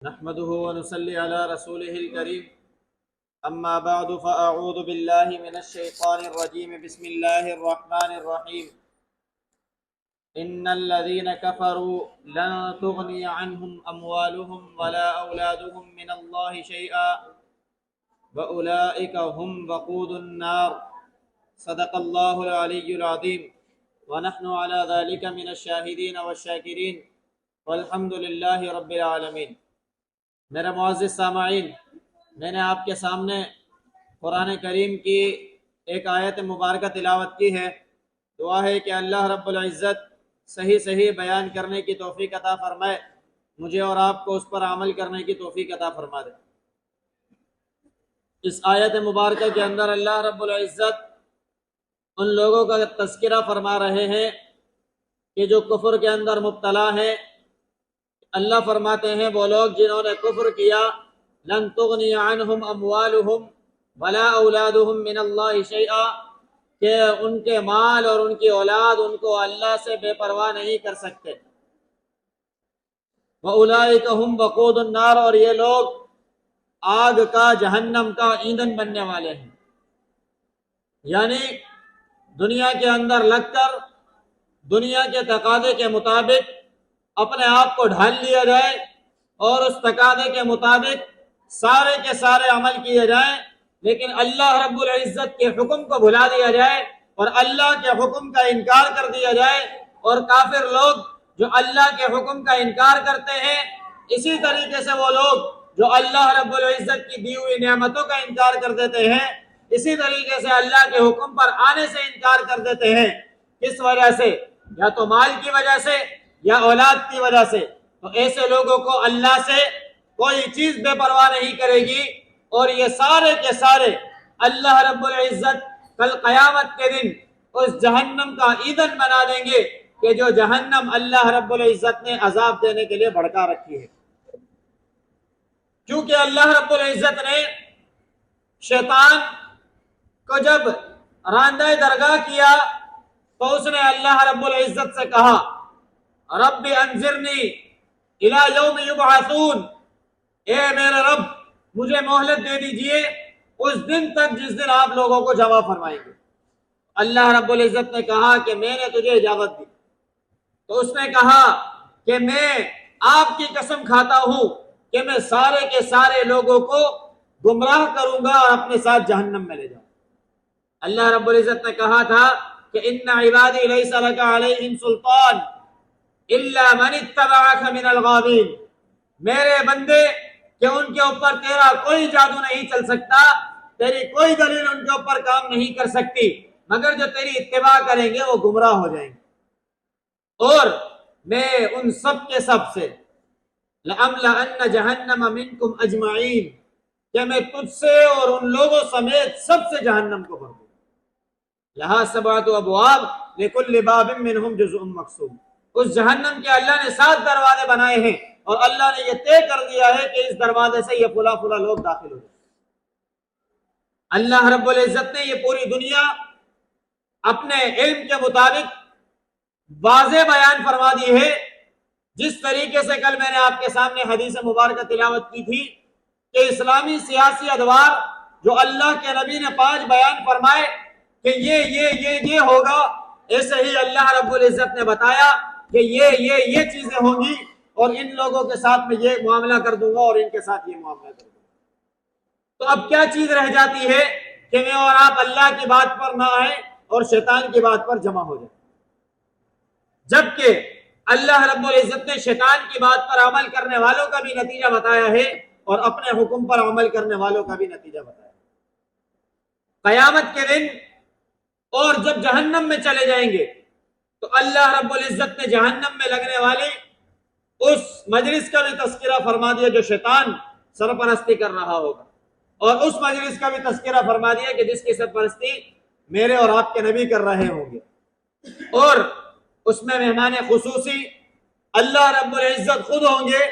نحمده ونصلي على رسوله الكريم أما بعد فأعوذ بالله من الشيطان الرجيم بسم الله الرحمن الرحيم إن الذين كفروا لن تغني عنهم أموالهم ولا أولادهم من الله شيئا وأولئك هم وقود النار صدق الله العلي العظيم ونحن على ذلك من الشاهدين والشاكرين والحمد لله رب العالمين۔ میرے معزز سامعین، میں نے آپ کے سامنے قرآن کریم کی ایک آیت مبارکہ تلاوت کی ہے۔ دعا ہے کہ اللہ رب العزت صحیح بیان کرنے کی توفیق عطا فرمائے، مجھے اور آپ کو اس پر عمل کرنے کی توفیق عطا فرما دے۔ اس آیت مبارکہ کے اندر اللہ رب العزت ان لوگوں کا تذکرہ فرما رہے ہیں کہ جو کفر کے اندر مبتلا ہیں۔ اللہ فرماتے ہیں وہ لوگ جنہوں نے کفر کیا، لن تغنی عنہم اموالہم ولا اولادہم من اللہ شیئا، کہ ان کے مال اور ان کی اولاد ان کو اللہ سے بے پرواہ نہیں کر سکتے۔ وَأُولَئِكَ هُمْ وَقُودُ النَّارِ، اور یہ لوگ آگ کا، جہنم کا ایندھن بننے والے ہیں۔ یعنی دنیا کے اندر لگ کر دنیا کے تقاضے کے مطابق اپنے آپ کو ڈھال لیا جائے اور اس تقاضے کے مطابق سارے کے سارے عمل کیے جائیں، لیکن اللہ رب العزت کے حکم کو بھلا دیا جائے اور اللہ کے حکم کا انکار کر دیا جائے۔ اور کافر لوگ جو اللہ کے حکم کا انکار کرتے ہیں، اسی طریقے سے وہ لوگ جو اللہ رب العزت کی دی ہوئی نعمتوں کا انکار کر دیتے ہیں، اسی طریقے سے اللہ کے حکم پر آنے سے انکار کر دیتے ہیں۔ کس وجہ سے؟ یا تو مال کی وجہ سے یا اولاد کی وجہ سے۔ تو ایسے لوگوں کو اللہ سے کوئی چیز بے پرواہ نہیں کرے گی، اور یہ سارے کے سارے اللہ رب العزت کل قیامت کے دن اس جہنم کا ایندھن بنا دیں گے کہ جو جہنم اللہ رب العزت نے عذاب دینے کے لیے بھڑکا رکھی ہے۔ کیونکہ اللہ رب العزت نے شیطان کو جب راندہ درگاہ کیا تو اس نے اللہ رب العزت سے کہا، رب انذرنی الی یوم یبعثون، اے میرے رب مجھے مہلت دے دیجئے اس دن تک جس دن آپ لوگوں کو جمع فرمائیں گے۔ اللہ رب العزت نے کہا کہ میں نے تجھے اجازت دی، تو اس نے کہا کہ میں آپ کی قسم کھاتا ہوں کہ میں سارے کے سارے لوگوں کو گمراہ کروں گا اور اپنے ساتھ جہنم میں لے جاؤں۔ اللہ رب العزت نے کہا تھا کہ ان عبادی لیس لک علیہم سلطان الا من اتبعک من الغاوین، میرے بندے کہ ان کے اوپر تیرا کوئی جادو نہیں چل سکتا، تیری کوئی دلیل ان کے اوپر کام نہیں کر سکتی، مگر جو تیری اتباع کریں گے وہ گمراہ ہو جائیں گے۔ اور میں ان سب کے سب سے لَأَمْلَأَنَّ جَهَنَّمَ مِنْكُمْ أَجْمَعِينَ، کہ میں تجھ سے اور ان لوگوں سمیت سب سے جہنم کو بھر دوں۔ لَهَا سَبْعَةُ أَبْوَابٍ لِكُلِّ بَابٍ مِّنْهُمْ جُزْءٌ مَّقْسُومٌ، اس جہنم کے اللہ نے 7 دروازے بنائے ہیں اور اللہ نے یہ طے کر دیا ہے کہ اس دروازے سے یہ فلاں لوگ داخل ہو جائیں۔ اللہ رب العزت نے یہ پوری دنیا اپنے علم کے مطابق واضح بیان فرما دی ہے۔ جس طریقے سے کل میں نے آپ کے سامنے حدیث مبارکہ تلاوت کی تھی کہ اسلامی سیاسی ادوار جو اللہ کے نبی نے 5 بیان فرمائے کہ یہ ہوگا، ایسے ہی اللہ رب العزت نے بتایا کہ یہ چیزیں ہوں گی اور ان لوگوں کے ساتھ میں یہ معاملہ کر دوں گا اور ان کے ساتھ یہ معاملہ کر دوں گا۔ تو اب کیا چیز رہ جاتی ہے کہ میں اور آپ اللہ کی بات پر نہ آئیں اور شیطان کی بات پر جمع ہو جائیں، جبکہ اللہ رب العزت نے شیطان کی بات پر عمل کرنے والوں کا بھی نتیجہ بتایا ہے اور اپنے حکم پر عمل کرنے والوں کا بھی نتیجہ بتایا۔ قیامت کے دن اور جب جہنم میں چلے جائیں گے تو اللہ رب العزت نے جہنم میں لگنے والے اس مجلس کا بھی تذکرہ فرما دیا جو شیطان سرپرستی کر رہا ہوگا، اور اس مجلس کا بھی تذکرہ فرما دیا کہ جس کی سرپرستی میرے اور آپ کے نبی کر رہے ہوں گے، اور اس میں مہمان خصوصی اللہ رب العزت خود ہوں گے،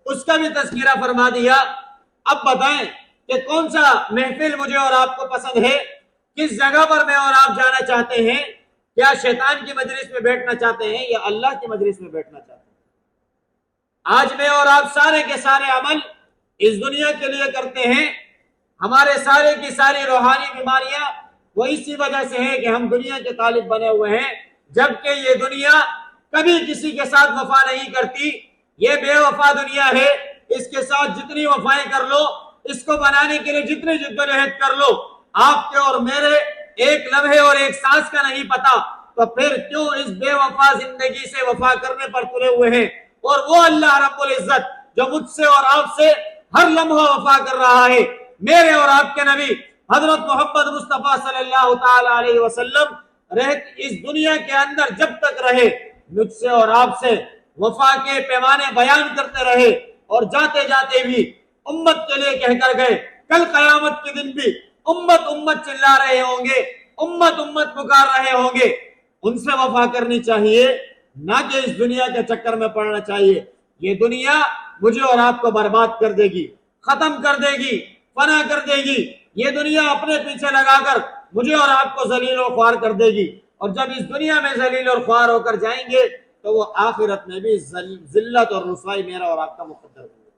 اس کا بھی تذکرہ فرما دیا۔ اب بتائیں کہ کون سا محفل مجھے اور آپ کو پسند ہے، کس جگہ پر میں اور آپ جانا چاہتے ہیں؟ کیا شیطان کی مجلس میں بیٹھنا چاہتے ہیں یا اللہ کی مجلس میں بیٹھنا چاہتے ہیں؟ آج میں اور آپ سارے کے سارے عمل اس دنیا کے لیے کرتے ہیں. ہمارے سارے کی ساری روحانی بیماریاں وہ اسی وجہ سے ہے کہ ہم دنیا کے طالب بنے ہوئے ہیں، جبکہ یہ دنیا کبھی کسی کے ساتھ وفا نہیں کرتی. یہ بے وفا دنیا ہے. اس کے ساتھ جتنی وفائیں کر لو، اس کو بنانے کے لیے جتنی جدوجہد کر لو، آپ کے اور میرے ایک لمحے اور ایک سانس کا نہیں پتا، تو پھر کیوں اس بے وفا زندگی سے وفا کرنے پر تلے ہوئے ہیں؟ اور وہ اللہ رب العزت جو مجھ سے اور آپ سے ہر لمحہ وفا کر رہا ہے، میرے اور آپ کے نبی حضرت محمد مصطفیٰ صلی اللہ تعالی علیہ وسلم اس دنیا کے اندر جب تک رہے، مجھ سے اور آپ سے وفا کے پیمانے بیان کرتے رہے، اور جاتے جاتے بھی امت کے لیے کہہ کر گئے. کل قیامت کے دن بھی امت امت چلا رہے ہوں گے، امت امت پکار رہے ہوں گے. ان سے وفا کرنی چاہیے، نہ کہ اس دنیا کے چکر میں پڑنا چاہیے. یہ دنیا مجھے اور آپ کو برباد کر دے گی، ختم کر دے گی، فنا کر دے گی. یہ دنیا اپنے پیچھے لگا کر مجھے اور آپ کو ذلیل و خوار کر دے گی. اور جب اس دنیا میں ذلیل اور خوار ہو کر جائیں گے تو وہ آخرت میں بھی ذلت اور رسوائی میرا اور آپ کا مقدر ہوگا.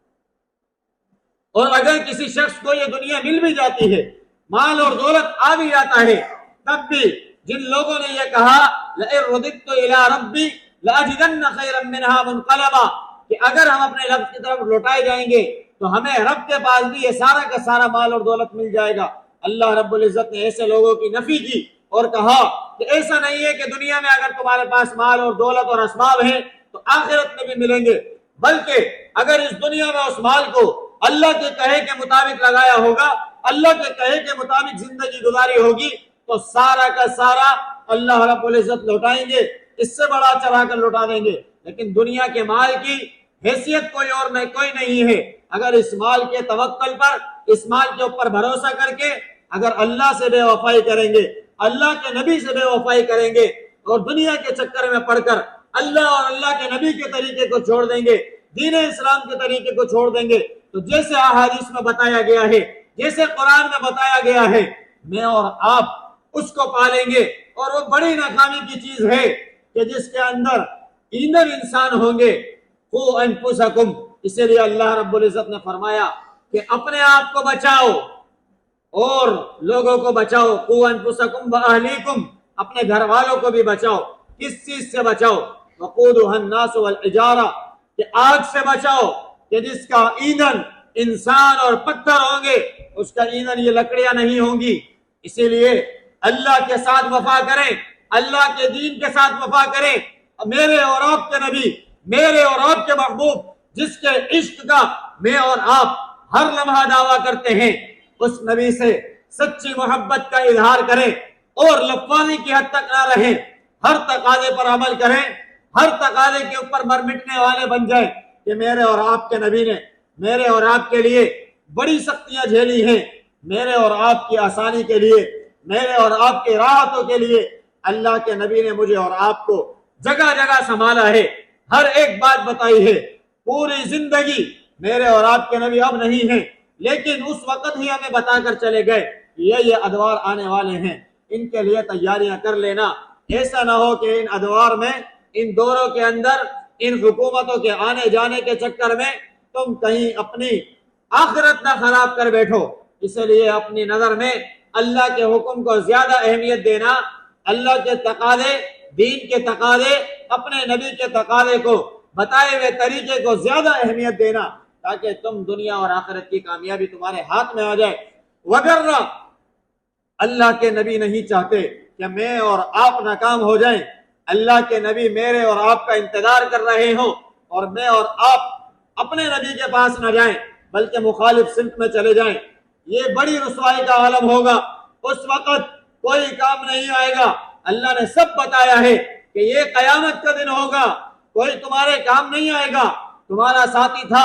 اور اگر کسی شخص کو یہ دنیا مل بھی جاتی ہے، مال اور دولت آ بھی جاتا ہے، تب بھی جن لوگوں نے یہ کہا لَإِن رُدِدتُّ إِلَىٰ رَبِّي لَأَجِدَنَّ خَيْرًا مِّنْهَا مُنْقَلَبًا، کہ اگر ہم اپنے رب کی طرف لوٹائے جائیں گے تو ہمیں رب کے پاس بھی یہ سارا کا سارا مال اور دولت مل جائے گا. اللہ رب العزت نے ایسے لوگوں کی نفی کی اور کہا کہ ایسا نہیں ہے کہ دنیا میں اگر تمہارے پاس مال اور دولت اور اسباب ہیں تو آخرت میں بھی ملیں گے، بلکہ اگر اس دنیا میں اس مال کو اللہ کے کہے کے مطابق لگایا ہوگا، اللہ کے کہے کے مطابق زندگی گزاری ہوگی، تو سارا کا سارا اللہ رب العزت لوٹائیں گے، اس سے بڑا چڑھا کر لوٹا دیں گے. لیکن دنیا کے مال کی حیثیت کوئی نہیں ہے. اگر اس مال کے توکل پر، اس مال کے اوپر بھروسہ کر کے اگر اللہ سے بے وفائی کریں گے، اللہ کے نبی سے بے وفائی کریں گے، اور دنیا کے چکر میں پڑ کر اللہ اور اللہ کے نبی کے طریقے کو چھوڑ دیں گے، دین اسلام کے طریقے کو چھوڑ دیں گے، تو جیسے احادیث میں بتایا گیا ہے، جیسے قرآن میں بتایا گیا ہے، میں اور آپ اس کو پالیں گے. اور وہ بڑی ناکامی کی چیز ہے کہ جس کے اندر ایندھن انسان ہوں گے. قُوا أَنفُسَكُمْ، اسی لیے اللہ رب العزت نے فرمایا کہ اپنے آپ کو بچاؤ اور لوگوں کو بچاؤ. قُوا أَنفُسَكُمْ وَأَهْلِيكُمْ، اپنے گھر والوں کو بھی بچاؤ. کس چیز سے بچاؤ؟ وَقُودُهَا النَّاسُ وَالْحِجَارَةُ، کہ آگ سے بچاؤ کہ جس کا ایندھن انسان اور پتھر ہوں گے، اس کا ایندھن یہ لکڑیاں نہیں ہوں گی. اسی لیے اللہ کے ساتھ وفا کریں، اللہ کے دین کے ساتھ وفا کریں. میرے اور آپ کے نبی، میرے اور آپ کے محبوب، جس کے عشق کا میں اور آپ ہر لمحہ دعویٰ کرتے ہیں، اس نبی سے سچی محبت کا اظہار کریں اور لفظی کی حد تک نہ رہیں. ہر تقاضے پر عمل کریں، ہر تقاضے کے اوپر مر مٹنے والے بن جائیں کہ میرے اور آپ کے نبی نے میرے اور آپ کے لیے بڑی سختیاں جھیلی ہیں. میرے اور آپ کی آسانی کے لیے، میرے اور آپ کے راحتوں کے لیے اللہ کے نبی نے مجھے اور آپ کو جگہ جگہ سنبھالا ہے، ہر ایک بات بتائی ہے. پوری زندگی میرے اور آپ کے نبی اب نہیں ہیں، لیکن اس وقت ہی ہمیں بتا کر چلے گئے یہ ادوار آنے والے ہیں، ان کے لیے تیاریاں کر لینا. ایسا نہ ہو کہ ان ادوار میں، ان دوروں کے اندر، ان حکومتوں کے آنے جانے کے چکر میں تم کہیں اپنی آخرت نہ خراب کر بیٹھو. اس لیے اپنی نظر میں اللہ کے حکم کو زیادہ اہمیت دینا، اللہ کے تقاضے، دین کے تقاضے، اپنے نبی کے تقاضے کو، بتائے ہوئے طریقے کو زیادہ اہمیت دینا، تاکہ تم دنیا اور آخرت کی کامیابی تمہارے ہاتھ میں آ جائے. وگرنہ اللہ کے نبی نہیں چاہتے کہ میں اور آپ ناکام ہو جائیں. اللہ کے نبی میرے اور آپ کا انتظار کر رہے ہوں اور میں اور آپ اپنے نبی کے پاس نہ جائیں بلکہ مخالف سمت میں چلے جائیں. یہ بڑی رسوائی کا عالم ہوگا. اس وقت کوئی کام نہیں آئے گا. اللہ نے سب بتایا ہے کہ یہ قیامت کا دن ہوگا، کوئی تمہارے کام نہیں آئے گا. تمہارا ساتھی تھا،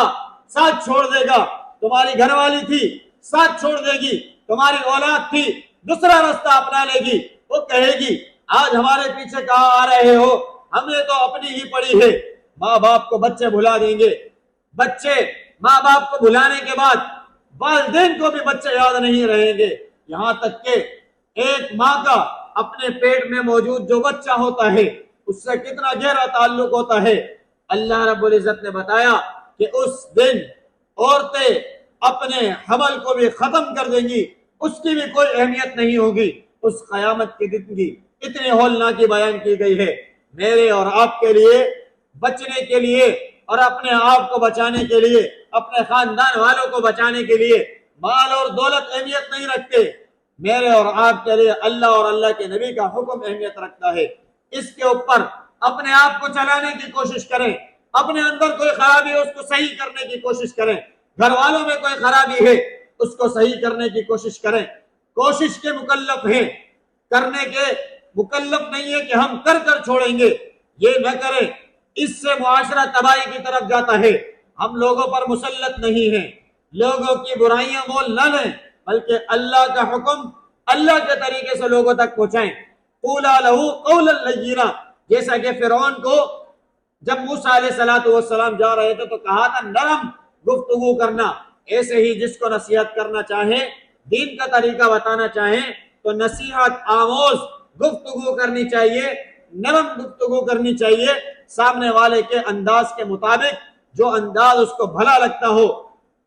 ساتھ چھوڑ دے گا. تمہاری گھر والی تھی، ساتھ چھوڑ دے گی. تمہاری اولاد تھی، دوسرا راستہ اپنا لے گی. وہ کہے گی آج ہمارے پیچھے کہاں آ رہے ہو، ہم نے تو اپنی ہی پڑی ہے. ماں باپ کو بچے بھلا دیں گے. بچے ماں باپ کو بھلانے کے بعد والدین کو بھی بچے یاد نہیں رہیں گے. یہاں تک کہ ایک ماں کا اپنے پیٹ میں موجود جو بچہ ہوتا ہے اس سے کتنا گہرا تعلق ہوتا ہے. اللہ رب العزت نے بتایا کہ اس دن عورتیں اپنے حمل کو بھی ختم کر دیں گی، اس کی بھی کوئی اہمیت نہیں ہوگی۔ اس قیامت کی دن کی اتنی ہولناکی بیان کی گئی ہے میرے اور آپ کے لیے بچنے کے لیے اور اپنے آپ کو بچانے کے لیے، اپنے خاندان والوں کو بچانے کے لیے۔ مال اور دولت اہمیت نہیں رکھتے، میرے اور آپ کے لیے اللہ اور اللہ کے نبی کا حکم اہمیت رکھتا ہے۔ اس کے اوپر اپنے آپ کو چلانے کی کوشش کریں، اپنے اندر کوئی خرابی ہے اس کو صحیح کرنے کی کوشش کریں، گھر والوں میں کوئی خرابی ہے اس کو صحیح کرنے کی کوشش کریں۔ کوشش کے مکلف ہیں، کرنے کے مکلف نہیں ہے کہ ہم کر کر چھوڑیں گے، یہ نہ کریں، اس سے معاشرہ تباہی کی طرف جاتا ہے۔ ہم لوگوں پر مسلط نہیں ہیں، لوگوں کی برائیاں مول نہ لیں، بلکہ اللہ کا حکم اللہ کے طریقے سے لوگوں تک پہنچائیں۔ قولا لہو قولا لینا، جیسا کہ فرعون کو جب موسیٰ علیہ السلام جا رہے تھے تو کہا تھا نرم گفتگو کرنا، ایسے ہی جس کو نصیحت کرنا چاہیں، دین کا طریقہ بتانا چاہیں تو نصیحت آموز گفتگو کرنی چاہیے، نرم گفتگو کرنی چاہیے، سامنے والے کے انداز کے مطابق، جو انداز اس کو بھلا لگتا ہو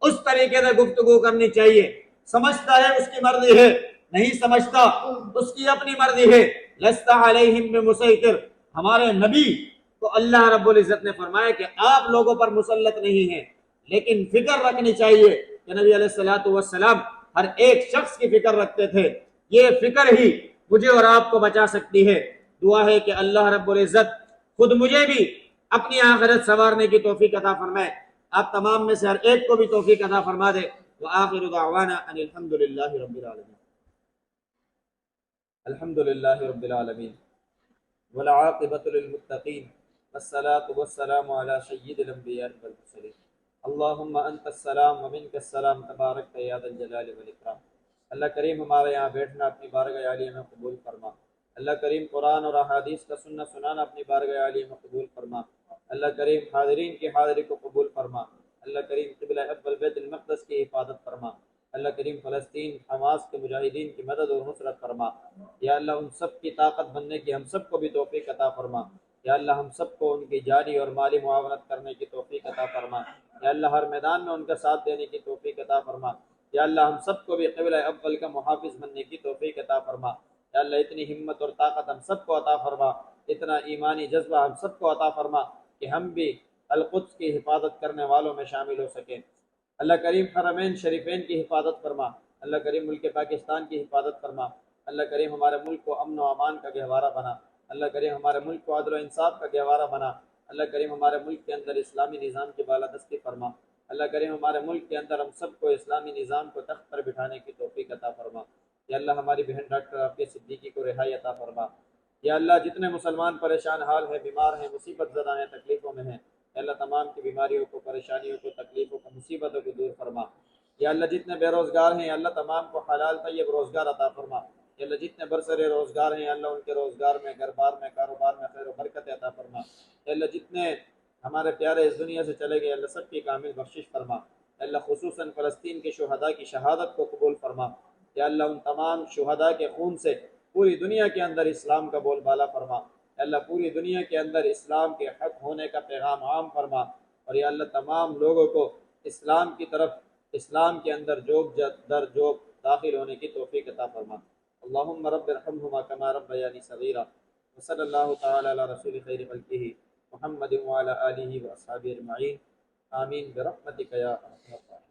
اس طریقے سے گفتگو کرنی چاہیے۔ سمجھتا ہے اس کی مرضی ہے، نہیں سمجھتا اس کی اپنی مرضی ہے۔ لست علیہم بمسیطر، ہمارے نبی تو اللہ رب العزت نے فرمایا کہ آپ لوگوں پر مسلط نہیں ہیں، لیکن فکر رکھنی چاہیے کہ نبی علیہ السلام ہر ایک شخص کی فکر رکھتے تھے۔ یہ فکر ہی مجھے اور آپ کو بچا سکتی ہے۔ دعا ہے کہ اللہ رب العزت خود مجھے بھی اپنی آخرت سنوارنے کی توفیق عطا فرمائے، آپ تمام میں سے ہر ایک کو بھی توفیق عطا فرما دے۔ وآخر دعوانا ان الحمد للہ رب العالمین۔ الحمد للہ رب العالمین والعاقبۃ للمتقین والصلاة والسلام علی سید الانبیاء والمرسلین۔ اللہم انت السلام ومنک السلام تبارک یا ذا الجلال والاکرام۔ اللہ کریم ہمارے یہاں بیٹھنا اپنی بارگاہ عالیہ میں قبول فرما۔ اللہ کریم قرآن اور احادیث کا سننا سنانا اپنی بارگاہ عالیہ میں قبول فرما۔ اللہ کریم حاضرین کی حاضری کو قبول فرما۔ اللہ کریم قبلہ اول بیت المقدس کی حفاظت فرما۔ اللہ کریم فلسطین حماس کے مجاہدین کی مدد اور نصرت فرما۔ یا اللہ ان سب کی طاقت بننے کی ہم سب کو بھی توفیق عطا فرما۔ یا اللہ ہم سب کو ان کی جانی اور مالی معاونت کرنے کی توفیق عطا فرما۔ یا اللہ ہر میدان میں ان کا ساتھ دینے کی توفیق عطا فرما۔ یا اللہ ہم سب کو بھی قبلہ اول کا محافظ بننے کی توفیق عطا فرما۔ یا اللہ اتنی ہمت اور طاقت ہم سب کو عطا فرما، اتنا ایمانی جذبہ ہم سب کو عطا فرما کہ ہم بھی القدس کی حفاظت کرنے والوں میں شامل ہو سکیں۔ اللہ کریم حرمین شریفین کی حفاظت فرما۔ اللہ کریم ملک پاکستان کی حفاظت فرما۔ اللہ کریم ہمارے ملک کو امن و امان کا گہوارہ بنا۔ اللہ کریم ہمارے ملک کو عدل و انصاف کا گہوارہ بنا۔ اللہ کریم ہمارے ملک کے اندر اسلامی نظام کی بالادستی فرما۔ اللہ کریم ہمارے ملک کے اندر ہم سب کو اسلامی نظام کو تخت پر بٹھانے کی توفیق عطا فرما۔ یا اللہ ہماری بہن ڈاکٹر عافیہ صدیقی کو رہائی عطا فرما۔ یا اللہ جتنے مسلمان پریشان حال ہیں، بیمار ہیں، مصیبت زدہ ہیں، تکلیفوں میں ہیں، یا اللہ تمام کی بیماریوں کو، پریشانیوں کو، تکلیفوں کو، مصیبتوں کو دور فرما۔ یا اللہ جتنے بے روزگار ہیں، یا اللہ تمام کو حلال طیب روزگار عطا فرما۔ یا اللہ جتنے برسر روزگار ہیں، یا اللہ ان کے روزگار میں، گھر بار میں، کاروبار میں خیر و برکت عطا فرما۔ یا اللہ جتنے ہمارے پیارے اس دنیا سے چلے گئے، اللہ سب کی کامل بخشش فرما۔ یا اللہ خصوصاً فلسطین کے شہداء کی شہادت کو قبول فرما۔ یا اللہ ان تمام شہداء کے خون سے پوری دنیا کے اندر اسلام کا بول بالا فرما۔ یا اللہ پوری دنیا کے اندر اسلام کے حق ہونے کا پیغام عام فرما، اور یا اللہ تمام لوگوں کو اسلام کی طرف، اسلام کے اندر جوب در جوب داخل ہونے کی توفیق عطا فرما۔ اللہم رب ارحمہما کما ربیانی صغیرا، وصلی اللہ تعالی علی رسول خیر خلقہ محمد وعلی آلہ واصحابہ اجمعین، آمین برحمتک یا ارحم الراحمین۔